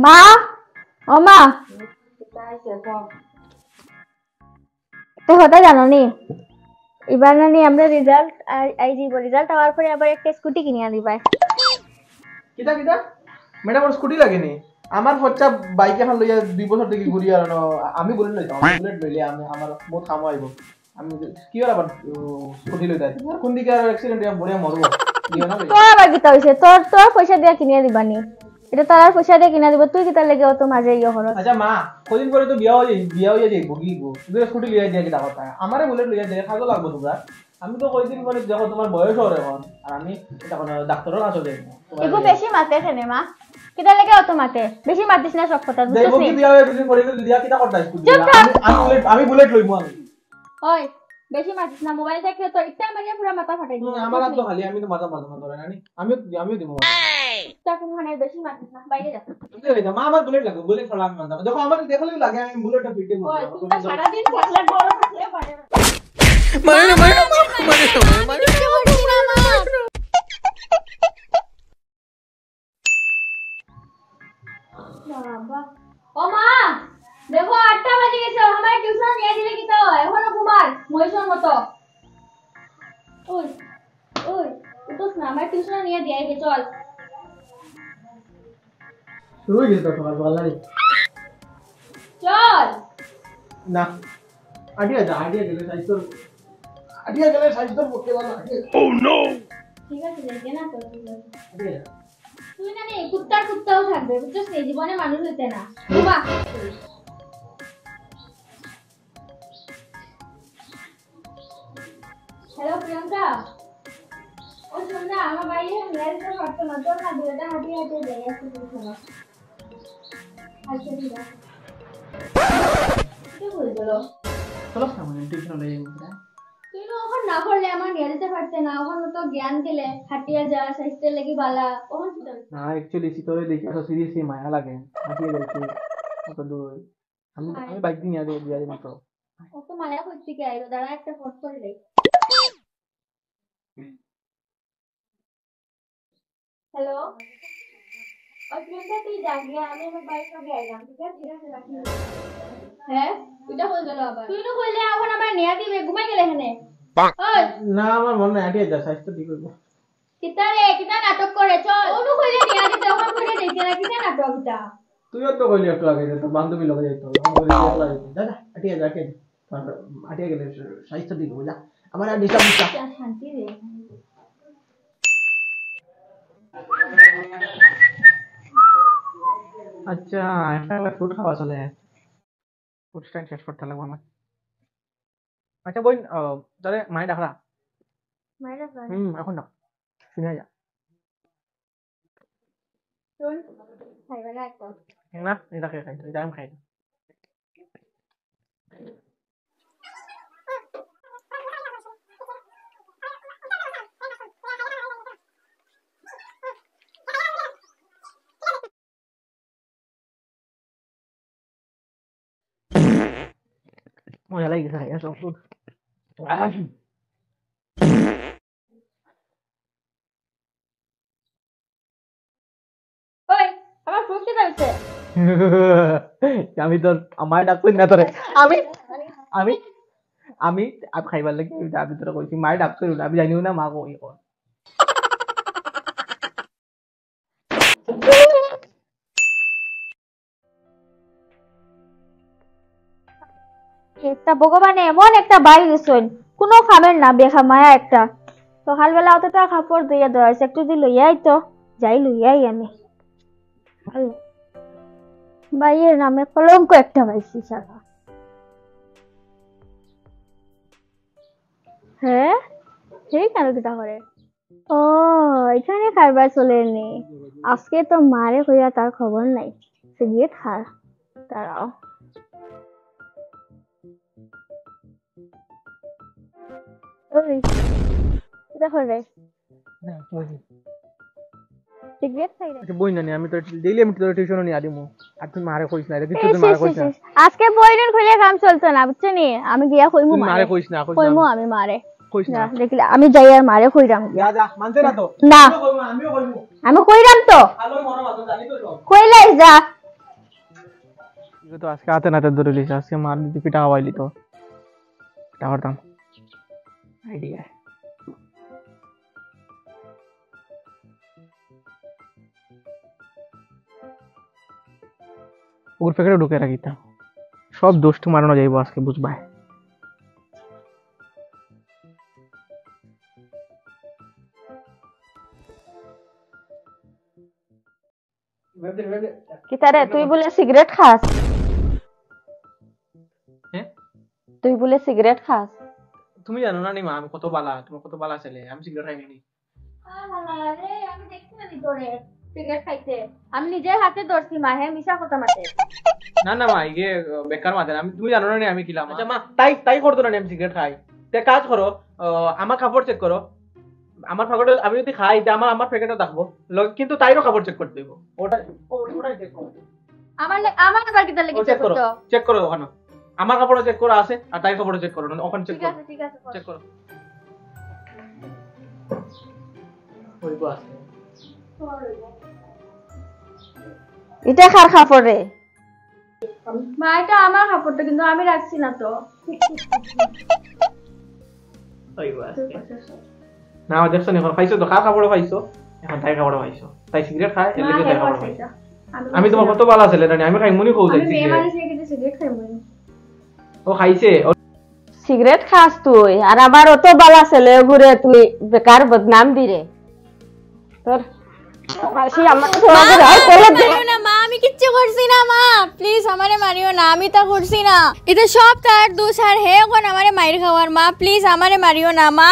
মা ও মা হতা জানো নি এবার না নি আমরা রেজাল্ট আই দিব রেজাল্ট হওয়ার পরে আবার একটা স্কুটি কিনে আনিবা কিটা কিটা ম্যাডাম ওর স্কুটি লাগেনি আমার বাচ্চা বাইক এখন লইয়া 2 বছর থেকে ঘুরি আর আমি বুলেট লইতাম বুলেট লইলে আমি আমার বহুত কাম আইব আমি কি আর আবার স্কুটি লইতা কোন দিকে আর অ্যাক্সিডেন্ট এ বড়িয়া মরব দিও না তোর আবার কি হইছে তোর পয়সা দিয়া কিনে দিবানি এটা তার পয়সা দিয়ে কিনা দিব তুই কিতা লাগে অত মাঝে ইয়া হলো আচ্ছা মা কদিন পরে তো বিয়া হয়ে যাইব কি গো তুই স্কুটি লইয়া দিয়া কি কথা আমারে বুলেট লইয়া দিয়া খাগো লাগবো তোমরা আমি তো কয়দিন পরে দেখো তোমার বয়স হরে এখন আর আমি তখন ডাক্তারের কাছে যাই এগো বেশি মাতে কেনে মা কিতা লাগে অত মাতে বেশি মাতিস না সব কথা বুঝছিস দেবো কি বিয়া হয়ে দুদিন পরে দিয়া কিটা করতা স্কুটি আমি বুলেট লইমু আমি ওই বেশি মাতিস না মোবাইল দেখলে তো ইচ্ছা মারিয়া পুরো মাথা ফাটাই দিবি আমার তো খালি আমি তো মাথা ধরে নানি আমিও দিব তখন মানে বেশি মাতিস না বাইরে যা তুই মা আমার বুলেট লাগে বুলেট ফলা আমি মানতাম দেখো আমার দেখলে লাগে আমি বুলেটটা পিটে করব ওই তুই সারা দিন ফসলে বড় ফসলে পারে মারে বাবা ও মা দেখো 8টা বাজে গেছে আমার টিউশন নিয়ে দিলে কি তো এখনো ঘুমার মহিষর মতো ওই উঠোস না আমার টিউশন নিয়ে দিয়ে আইবে চল শুরু হয়ে গেছে তো সকালবেলা চল না আইডিয়া গেলে সাইজ তোর পক্ষে ভালো ও নো ঠিক আছে যাইতে না তো তুই না নেই কুত্তাও থাকবে বুঝছিস না জীবনে মানুষ হইতে না ঘুমা হ্যালো প্রিয়াঙ্কা ও শোন না আমার বাইরে মেলটা করতে না তোর না দুইটা হাঁটি যাই আসতে শোনো আচ্ছা ঠিক আছে কি বলছো চলো সামনে টিউশন লই যাই তুই ওখান না করলে আমার নিয়ে যেতে পারতে না ওখান তো জ্ঞান দিলে হাঁটিয়া যা স্বাস্থ্যের লাগি বালা ওখান কি না অ্যাকচুয়ালি সিতরে দেখি তো সিরিয়াসলি মায়া লাগে হাঁটিয়ে যাইছি কত দূর আমি বাইক দিয়ে দিয়া মাত্র ও তো মায়া করতে কি আইলো দাঁড়া একটা ফোন করে দেই হ্যালো তুই জাগিয়া আমি আমার বাইক সঙ্গে আইলাম ঠিক আছে রাখি হ্যাঁ এটা হয়ে গেল আবার তুই তো কইলে এখন আমার নিয়া দিবে ঘুমাই গেলে এখানে ওই না আমার মন নাই হাঁটিয়ে যা স্বাস্থ্য ঠিক হইব কিতা নাটক করে চল ওনু কইলে নিয়া দিতে ওখান করে দেখতে না কিতা নাটকটা তুইও তো কইলি একটু আগে তো বান্ধবী লগে যাইতো দাদা হাঁটিয়ে যা হাঁটিয়ে গেলে স্বাস্থ্য ঠিক হইব যা আমার আর ডিস্টার্ব শান্তি রে আচ্ছা একটা ফুড খাওয়া চলে ফুড স্ট্যান্ড শেষ করতে লাগবে আমার আচ্ছা বোন তাহলে মাই ডাকরা এখন ডাক শুনে যা শুন খাইবা না একটা না এটা খাই যাই খাই মজা লাগিছে খাই সব ফুড ওই আমার ফ্রুট কি হইছে আমি তো আমার ডাক কই না তোরে আমি আমি আমি আপ খাইবার লাগি আমি তোরে কইছি মাই ডাক কই না আমি জানিও না মা কই কোন একটা ভগবানে এমন একটা বাড়ি দিছেন কোনো খাবেন না বেখা মায়া একটা সকালবেলা অতটা কাপড় ধুইয়া দেওয়া হয়েছে একটু যদি লইয়াই তো যাই লইয়াই আমি বাইয়ের নামে কলঙ্ক একটা পাইছি সারা হ্যাঁ সেই কেন কিটা করে ও এখানে খাইবার চলেনি আজকে তো মারে হইয়া তার খবর নাই সে গিয়ে খার দাঁড়াও ওই এটা করে না কই সিগারেট খাই রে আচ্ছা বই না আমি তো ডেইলি আমি তোর টিউশন নিয়ে আদিমু আর তুই মারে কইছ না কিছু তুই মারে কইছ না আজকে বইলেন খুলে কাম চলতো না বুঝছেন আমি গিয়া কইমু মারে কইছ না কইমু আমি মারে কইছ না দেখলে আমি যাই আর মারে কইরাম যা মানতে না তো না আমিও কইমু আমি কইরাম তো আলোর মনে মাতো জানি তো কইলাই যা তো আজকে হাতে নাতে ধরে লিস, আজকে মার দিদি পিঠা খাওয়াইলি তো পিঠা করতাম আইডিয়া। ওর প্যাকেটে ঢুকে রাখিতাম, সব দোষটি মারানো যাইব আজকে, বুঝবাই। কিতারে তুই বলে সিগারেট খাস? হ্যাঁ তুই বলে সিগারেট খাস? তুমি জানো না নি মা, আমি কত বালা, তোমার কত বালা ছেলে, আমি সিগারেট খাই নি। আরে আমি দেখছি না তোরে সিগারেট খাইতে, আমি নিজের হাতে ধরছি মা। হ্যাঁ মিশা কথা মাতে না না মা, ইয়ে বেকার মাথা, আমি তুমি জানো না নি আমি কিলাম। আচ্ছা মা, তাই তাই করতো না আমি সিগারেট খাই। তে কাজ করো, আমার কাপড় চেক করো, আমার প্যাকেটে আমি যদি খাই তে আমার প্যাকেটে থাকবো, কিন্তু তাইরও কাপড় চেক করতে দেবো। ওটাই চেক করো। আমার আবার কিতা লাগি চেক করো, চেক করো ওখানে আমার কাপড় চেক করা আছে আর তাই কাপড় চেক করো, ওখানে চেক ঠিক করো। আছে ঠিক আছে চেক করো। ওইগো আছে। এটা কার কাপড় রে? মা এটা আমার কাপড়টা, কিন্তু আমি রাখছি না তো। ওইগো আছে। না দেখছো এখন খাইছো তো, কার কাপড়ে খাইছো, এখন তাই কাপড়ে খাইছো, তাই সিগারেট খায় এর লাগি তাই কাপড়ে খাইছো। আমি তোমার কত বালা ছেলে না, আমি খাই মুনি খাও যাই আমি মেয়ে মানুষ থেকে সিগারেট খাই মুই। ও খাইছে। সিগারেট খাস তুই, আর আবার অত বালা ছেলে ঘুরে তুই বেকার বদনাম দিরে তোর মাসি আমার মারিও না মা, আমি কিচ্ছু করছি না মা, প্লিজ আমারে মারিও না, আমি তা করছি না, এটা সব তার দোষ। আর হে কোন আমারে মাইর খাওয়ার, মা প্লিজ আমারে মারিও না মা।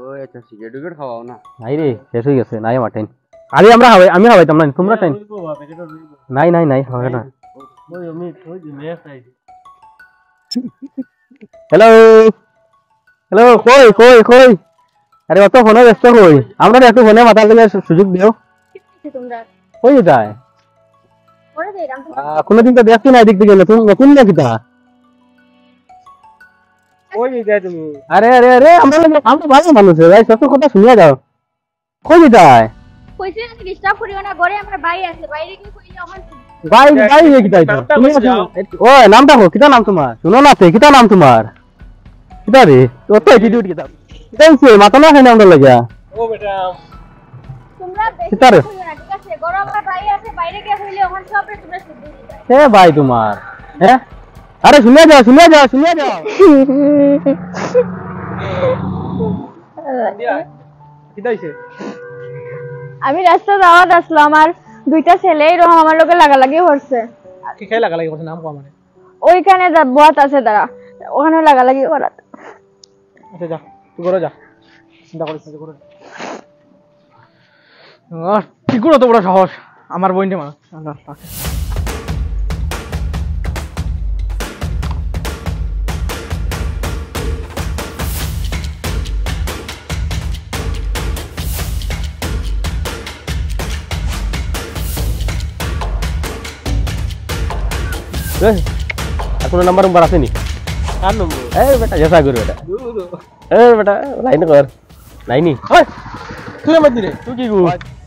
ওই আচ্ছা সিগারেট খাওয়াও না? নাই রে, শেষ হয়ে গেছে, নাই আমার টাইম। আরে আমরা খাওয়াই, আমি খাওয়াইতাম না, তোমরা টাইম। নাই নাই নাই হবে না। হ্যালো হ্যালো, কই কই কই? আরে অত ফোনে ব্যস্ত কই? আমরা একটু ফোনে মাথা দিলে সুযোগ দিও। তোমরা কই যায়? করে দেই রাম। কোনদিন তো দেখছি না এদিক থেকে, নতুন নতুন দেখি তা। কই যায় তুমি? আরে আরে আরে আমরা ভালো মানুষ, ভাই সব কথা শুনিয়া যাও। কই যায়? কইছে না ডিস্টার্ব করিও না, ঘরে আমার ভাই আছে, বাইরে কি কইলে এখন ভাই ভাই কি তাই তো তুমি ওই নামটা কো, কিটা নাম তোমার? শুনো না তে, কিটা নাম তোমার? কিটা রে তো তো অ্যাটিটিউড কিটা? কিটা হইছে মাথা না খাই নামটা লাগা? ও বেটা তোমরা বেশি কিতারে? কইও না, ঠিক আছে? ঘরে আমার ভাই আছে, বাইরে কি কইলে এখন সব তোমরা শুদ্ধ দিবা। হে ভাই তোমার, হ্যাঁ? আরে শুনিয়া যাও শুনিয়া যাও শুনিয়া যাও। কিটা হইছে? আমি রাস্তা যাওয়াত আসলাম, আর দুইটা ছেলে এরকম আমার লোকে লাগালাগি করছে। কি খাই লাগালাগি করছে, নাম কো আমারে। ওইখানে বত আছে তারা, ওখানে লাগালাগি করাত। আচ্ছা যা, তুই ঘরে যা, চিন্তা করিস না, ঘরে। কি করো তো বড় সাহস, আমার বইনটা মানুষ। কোনো নাম্বার নাম্বার আছে নি? কার নম্বর? এই বেটা জেসা করো বেটা, এই বেটা লাইন কর লাইনি। ওই তুই আমার দিরে তুই কি গো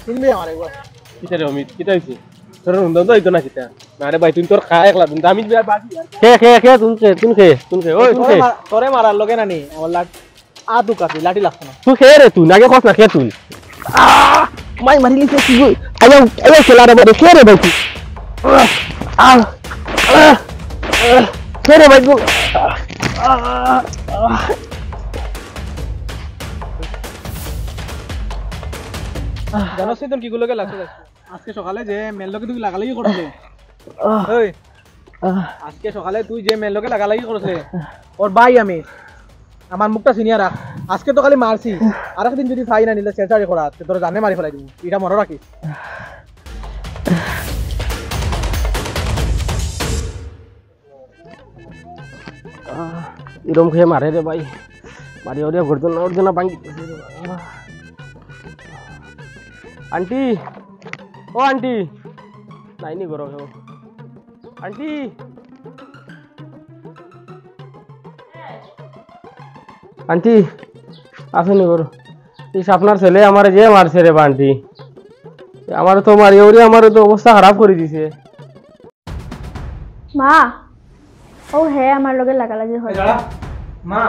শুনবি আমার একবার। কিটা রে অমিত, কিটা হইছে তোর রুন্দা তো হইতো না কিটা? না রে ভাই তুই তোর খা একলা দিন, আমি বাকি খে খে খে তুমি খে ওই তুই তোরে মারার লগে না নি আমার লাগ আদু কাটি লাঠি লাগছ না। তুই খে রে, তুই নাগে কস না, খে তুই মাই মারিলি সে কি গই? আয়া আয়া খেলা রে ভাই, খে রে ভাই তুই খে রে ভাই তুই। জানোস তুই কি গুলোকে লাগছে আজকে সকালে যে মেল লোকে তুই লাগালাগি করছে। ওই আজকে সকালে তুই যে মেল লোকে লাগালাগি করছে, ওর ভাই আমি, আমার মুখটা সিনিয়া রাখ। আজকে তো খালি মারছি, আর একদিন যদি ফাই না নিলে চেষ্টা করা তোর জানে মারি ফেলাই দিব, এটা মনে রাখিস। এরম খেয়ে মারে রে ভাই, মারি ওরে গর্জন ভাঙি। আন্টি ও আন্টি নাইনি গরো হেও আন্টি। আন্টি আসেনি গরো, এই আপনার ছেলে আমার যে মারছে রে আন্টি, আমার তো মারি ওরে আমার তো অবস্থা খারাপ করে দিছে মা ও হে আমার লগে লাগালাগি হয় মা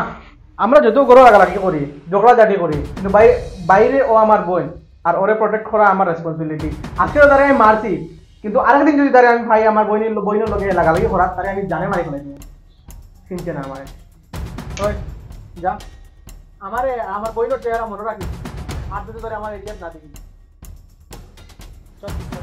আমরা যত গরো লাগালাগি করি ঝগড়া ঝাঁটি করি কিন্তু বাইরে ও আমার বোন আর ওরে প্রোটেক্ট করা আমার রেসপন্সিবিলিটি আজকেও তারে আমি মারছি কিন্তু আরেকদিন যদি তারে আমি ভাই আমার বইনের লগে লাগালাগি করা তারে আমি জানে মারি ফেলাই চিনছে না আমারে ওই যা আমারে আমার বইনের চেহারা মনে রাখি আর যদি তারে আমার এলিয়াস না দেখি চল